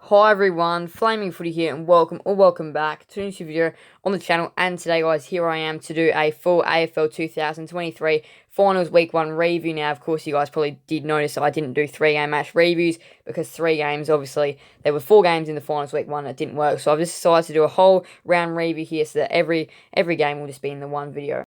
Hi everyone, Flaming Footy here and welcome back to a new video on the channel. And today guys, here I am to do a full AFL 2023 Finals Week 1 review. Now of course you guys probably did notice I didn't do 3-game match reviews because 3 games, obviously there were 4 games in the Finals Week 1 that didn't work. So I've just decided to do a whole round review here so that every game will just be in the one video.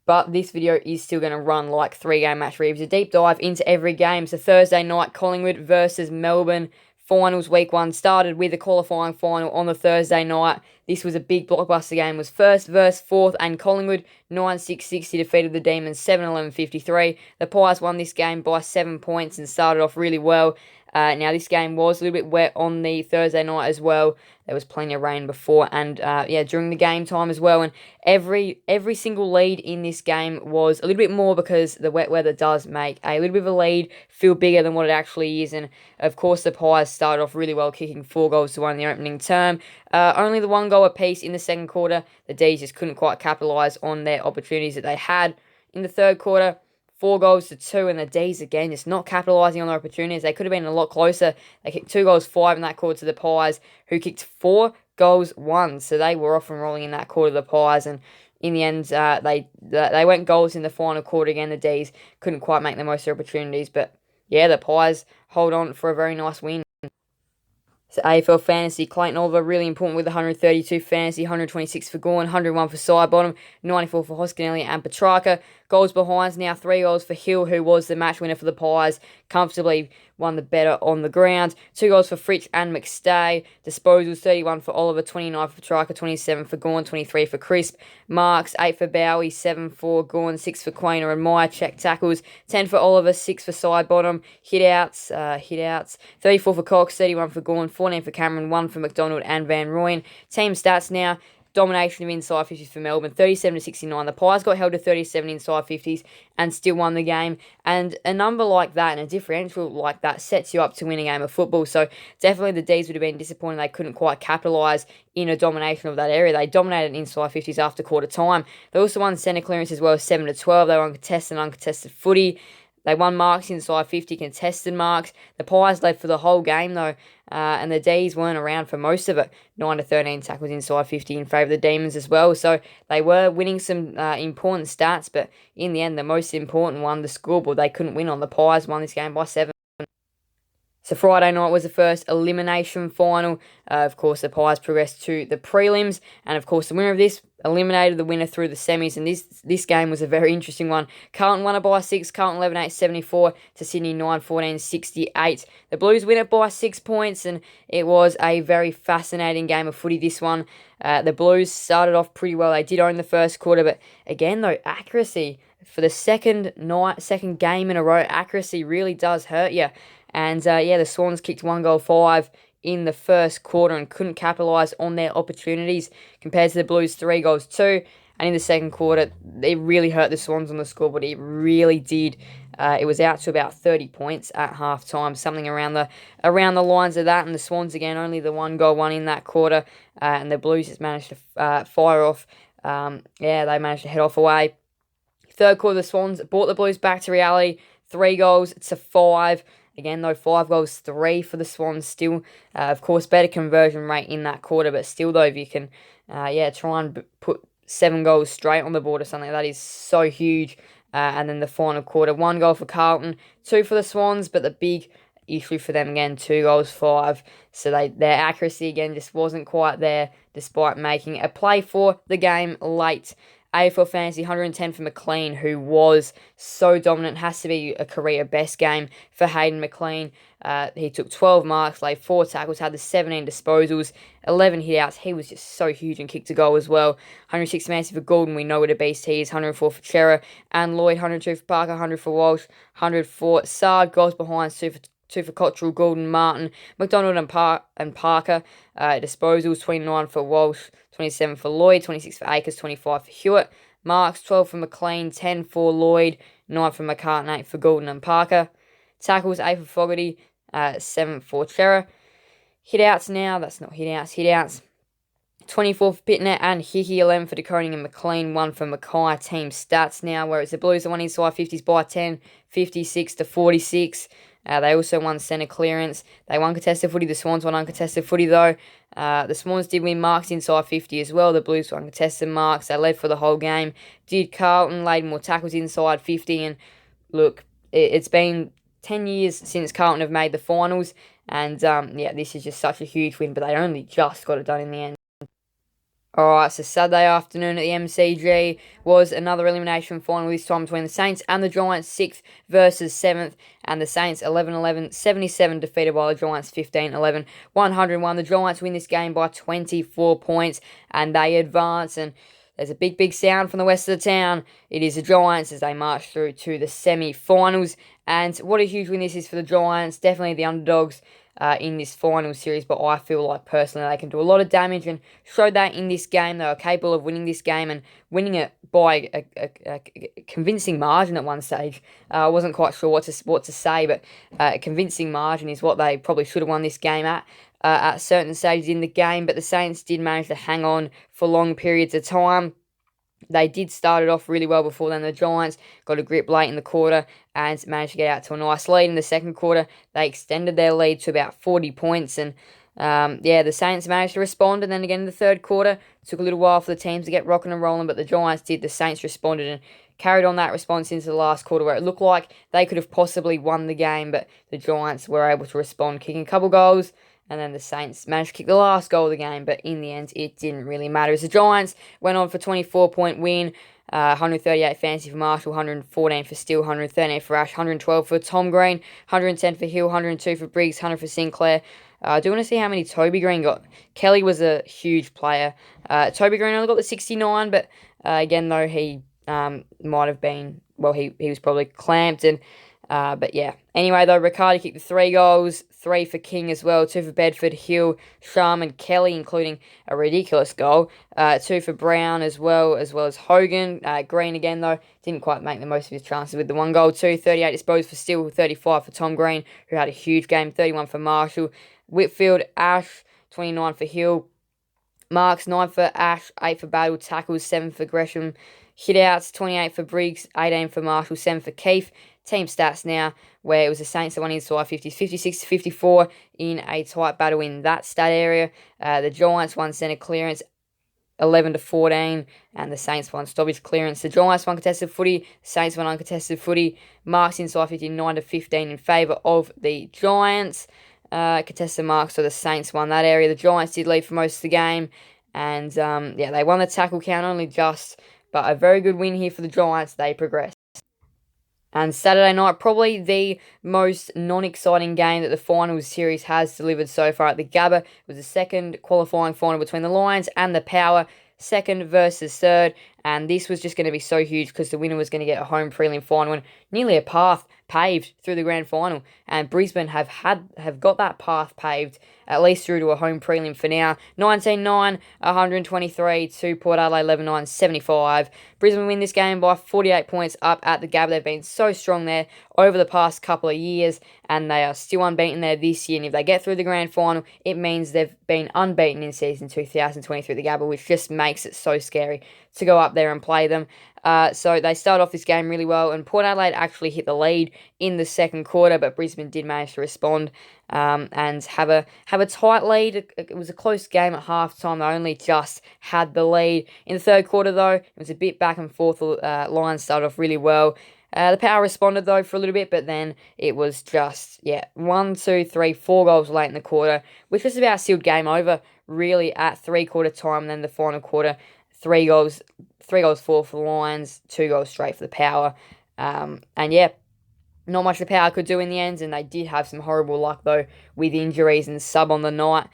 But this video is still going to run like 3-game match reviews, a deep dive into every game. So Thursday night, Collingwood versus Melbourne. Finals Week 1 started with the qualifying final on the Thursday night. This was a big blockbuster game. It was first versus fourth, and Collingwood 9-6-60 defeated the Demons 7-11-53. The Pies won this game by 7 points and started off really well. Now this game was a little bit wet on the Thursday night as well. There was plenty of rain before and during the game time as well. And every single lead in this game was a little bit more because the wet weather does make a little bit of a lead feel bigger than what it actually is. And of course the Pies started off really well, kicking 4-1 in the opening term. Only the 1 goal apiece in the second quarter. The D's just couldn't quite capitalise on their opportunities that they had in the third quarter. 4-2, and the D's again just not capitalising on their opportunities. They could have been a lot closer. They kicked 2-5 in that quarter to the Pies, who kicked 4-1. So they were off and rolling in that quarter, the Pies, and in the end, they went goals in the final quarter again. The D's couldn't quite make the most of their opportunities, but yeah, the Pies hold on for a very nice win. So AFL Fantasy, Clayton Oliver, really important with 132 fantasy, 126 for Gorn, 101 for Sidebottom, 94 for Hoskinelli and Petrarca. Goals behinds now, 3 goals for Hill, who was the match winner for the Pies, comfortably won the better on the ground. 2 goals for Fritsch and McStay. Disposals, 31 for Oliver, 29 for Petrarca, 27 for Gorn, 23 for Crisp. Marks, 8 for Bowie, 7 for Gorn, 6 for Quainer and Meyer. Check tackles, 10 for Oliver, 6 for Sidebottom. Hit-outs, 34 for Cox, 31 for Gorn, 14 for Cameron, 1 for McDonald and Van Rooyen. Team stats now. Domination of inside 50s for Melbourne, 37-69. The Pies got held to 37 inside 50s and still won the game. And a number like that and a differential like that sets you up to win a game of football. So definitely the D's would have been disappointed they couldn't quite capitalise in a domination of that area. They dominated inside 50s after quarter time. They also won centre clearance as well, 7-12. They won contested and uncontested footy. They won marks inside 50, contested marks. The Pies led for the whole game, though, and the D's weren't around for most of it. 9-13 tackles inside 50 in favour of the Demons as well. So they were winning some important stats, but in the end, the most important one, the scoreboard, they couldn't win on. The Pies won this game by 7. So Friday night was the first elimination final. Of course, the Pies progressed to the prelims, and of course, the winner of this eliminated the winner through the semis, and this game was a very interesting one. Carlton won it by 6, Carlton 11-8-74 to Sydney 9-14-68. The Blues win it by 6 points, and it was a very fascinating game of footy, this one. The Blues started off pretty well. They did own the first quarter, but again, though, accuracy for the second game in a row, accuracy really does hurt you. And the Swans kicked 1-5 in the first quarter and couldn't capitalise on their opportunities compared to the Blues 3-2. And in the second quarter, it really hurt the Swans on the scoreboard. It really did. It was out to about 30 points at half-time, something around the lines of that. And the Swans, again, only the 1-1 in that quarter. And the Blues just managed to fire off. They managed to head off away. Third quarter, the Swans brought the Blues back to reality. 3-5. Again, though, 5-3 for the Swans still. Of course, better conversion rate in that quarter, but still, though, if you can, try and put 7 goals straight on the board or something, that is so huge. And then the final quarter, 1 goal for Carlton, 2 for the Swans, but the big issue for them, again, 2-5. So their accuracy, again, just wasn't quite there, despite making a play for the game late. AFL Fantasy, 110 for McLean, who was so dominant. Has to be a career best game for Hayden McLean. He took 12 marks, laid 4 tackles, had the 17 disposals, 11 hit-outs. He was just so huge and kicked a goal as well. 106 fantasy for Golden. We know what a beast he is. 104 for Chera and Lloyd. 102 for Parker. 100 for Walsh. 100 for Sard. Goals behind 2 for Cottrell, Goulden, Martin, McDonald and Parker. Disposals, 29 for Walsh, 27 for Lloyd, 26 for Akers, 25 for Hewitt. Marks, 12 for McLean, 10 for Lloyd, 9 for McCartan, 8 for Goulden and Parker. Tackles, 8 for Fogarty, 7 for Chera. Hit-outs now, that's not hit-outs. 24 for Pittner and Hickey, 11 for DeConing and McLean, 1 for Mackay. Team stats now, where it's the Blues that won inside 50s by 10, 56-46. They also won centre clearance. They won contested footy. The Swans won uncontested footy, though. The Swans did win marks inside 50 as well. The Blues won contested marks. They led for the whole game. Did Carlton, laid more tackles inside 50. And look, it's been 10 years since Carlton have made the finals. And this is just such a huge win, but they only just got it done in the end. Alright, so Saturday afternoon at the MCG was another elimination final, this time between the Saints and the Giants, 6th versus 7th, and the Saints 11-11, 77 defeated by the Giants 15-11, 101. The Giants win this game by 24 points, and they advance, and there's a big sound from the west of the town. It is the Giants as they march through to the semi-finals, and what a huge win this is for the Giants, definitely the underdogs in this final series, but I feel like personally they can do a lot of damage and showed that in this game. They were capable of winning this game and winning it by a convincing margin at one stage. I wasn't quite sure what to say, but a convincing margin is what they probably should have won this game at certain stages in the game, but the Saints did manage to hang on for long periods of time. They did start it off really well before then. The Giants got a grip late in the quarter and managed to get out to a nice lead. In the second quarter, they extended their lead to about 40 points. And the Saints managed to respond. And then again in the third quarter, it took a little while for the teams to get rocking and rolling, but the Giants did. The Saints responded and carried on that response into the last quarter, where it looked like they could have possibly won the game, but the Giants were able to respond, kicking a couple goals. And then the Saints managed to kick the last goal of the game, but in the end, it didn't really matter. As the Giants went on for a 24-point win, 138 fancy for Marshall, 114 for Steele, 113 for Ash, 112 for Tom Green, 110 for Hill, 102 for Briggs, 100 for Sinclair. I do want to see how many Toby Green got. Kelly was a huge player. Toby Green only got the 69, but again, though, he might have been, he was probably clamped and but yeah. Anyway, though, Riccardi kicked the 3 goals, 3 for King as well, 2 for Bedford, Hill, Sharman, Kelly, including a ridiculous goal, 2 for Brown as well as Hogan. Green again, though, didn't quite make the most of his chances with the 1 goal, 2, 38 disposed for Steele, 35 for Tom Green, who had a huge game, 31 for Marshall, Whitfield, Ash, 29 for Hill, Marks, 9 for Ash, 8 for Battle, tackles, 7 for Gresham, hitouts, 28 for Briggs, 18 for Marshall, 7 for Keefe. Team stats now, where it was the Saints that won inside 50s, 56-54 in a tight battle in that stat area. The Giants won centre clearance 11-14, and the Saints won stoppage clearance. The Giants won contested footy, the Saints won uncontested footy. Marks inside 50, 9-15 in favour of the Giants. Contested marks, so the Saints won that area. The Giants did lead for most of the game, and they won the tackle count only just, but a very good win here for the Giants. They progressed. And Saturday night, probably the most non-exciting game that the Finals Series has delivered so far at the Gabba. It was the second qualifying final between the Lions and the Power, second versus third, and this was just going to be so huge because the winner was going to get a home prelim final and nearly a path paved through the grand final, and Brisbane have got that path paved at least through to a home prelim for now. 19-9, 123 to Port Adelaide, 11-9, 75. Brisbane win this game by 48 points up at the Gabba. They've been so strong there over the past couple of years, and they are still unbeaten there this year, and if they get through the grand final, it means they've been unbeaten in season 2023 at the Gabba, which just makes it so scary to go up there and play them. So they start off this game really well, and Port Adelaide actually hit the lead in the second quarter, but Brisbane did manage to respond and have a tight lead. It was a close game at halftime. They only just had the lead. In the third quarter, though, it was a bit back and forth. Lions started off really well. The Power responded, though, for a little bit, but then it was just, 1, 2, 3, 4 goals late in the quarter, which was about sealed game over, really, at three-quarter time. And then the final quarter, 3 goals for the Lions, 2 goals straight for the Power. Not much the Power could do in the end, and they did have some horrible luck, though, with injuries and sub on the night,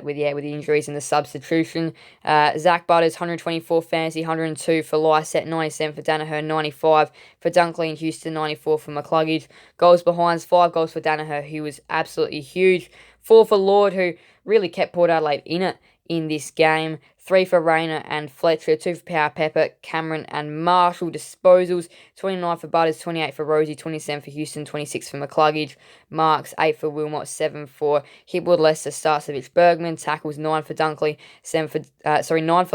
with the injuries and the substitution. Zach Butters, 124 fantasy, 102 for Lysette, 97 for Danaher, 95 for Dunkley and Houston, 94 for McCluggage. Goals behinds, 5 goals for Danaher, who was absolutely huge. 4 for Lord, who really kept Port Adelaide in it in this game. 3 for Rayner and Fletcher, 2 for Power Pepper, Cameron and Marshall. Disposals, 29 for Butters, 28 for Rosie, 27 for Houston, 26 for McCluggage. Marks, 8 for Wilmot, 7 for Hipwood, Lester, Starcevich, Bergman. Tackles, 9 for Dunkley, 9 for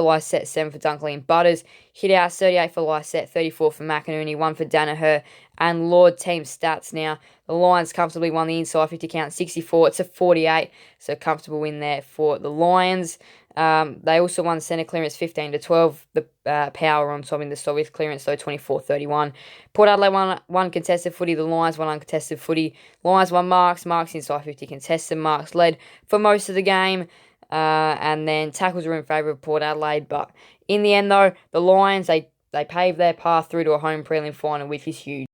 Lysette, 7 for Dunkley and Butters. Hitouts, 38 for Lysette, 34 for McInerney, 1 for Danaher and Lord. Team stats now. The The Lions comfortably won the inside 50 count 64-48. So comfortable win there for the Lions. They also won centre clearance 15-12. The Power on top in the stop with clearance, so 24-31. Port Adelaide won contested footy. The Lions won uncontested footy. Lions won marks inside 50 contested. Marks led for most of the game. And then tackles were in favour of Port Adelaide. But in the end, though, the Lions, they paved their path through to a home prelim final, which is huge.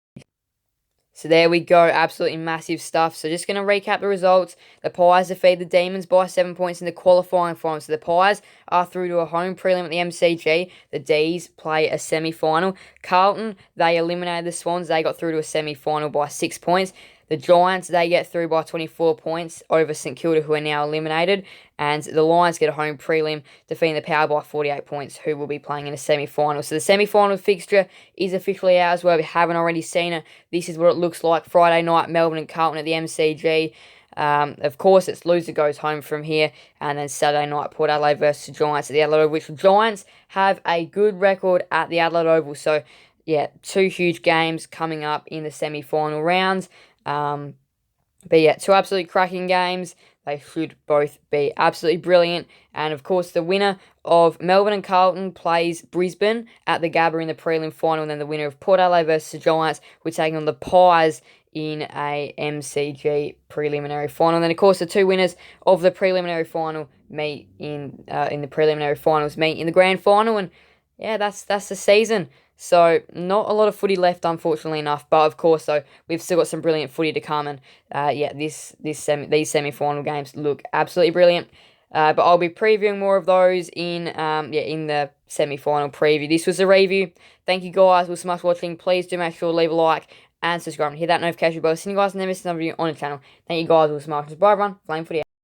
So there we go, absolutely massive stuff. So just going to recap the results. The Pies defeated the Demons by 7 points in the qualifying final. So the Pies are through to a home prelim at the MCG. The D's play a semi-final. Carlton, they eliminated the Swans. They got through to a semi-final by 6 points. The Giants, they get through by 24 points over St Kilda, who are now eliminated. And the Lions get a home prelim, defeating the Power by 48 points, who will be playing in a semi-final. So the semi-final fixture is officially out as well. If you haven't already seen it, this is what it looks like. Friday night, Melbourne and Carlton at the MCG. Of course, it's loser goes home from here. And then Saturday night, Port Adelaide versus the Giants at the Adelaide Oval, which the Giants have a good record at the Adelaide Oval. So, yeah, 2 huge games coming up in the semi-final rounds. But yeah, 2 absolutely cracking games. They should both be absolutely brilliant. And of course, the winner of Melbourne and Carlton plays Brisbane at the Gabba in the prelim final. And then the winner of Port Adelaide versus the Giants, we're taking on the Pies in a MCG preliminary final. And then, of course, the 2 winners of the preliminary final meet in the preliminary finals, meet in the grand final. And yeah, that's the season. So, not a lot of footy left, unfortunately enough. But, of course, though, we've still got some brilliant footy to come. And, yeah, these semi-final games look absolutely brilliant. But I'll be previewing more of those in the semi-final preview. This was a review. Thank you, guys. It was so much watching. Please do make sure to leave a like and subscribe and hit that notification bell. See you guys in the next video on the channel. Thank you, guys. It was so much. Bye, everyone. Flame footy out.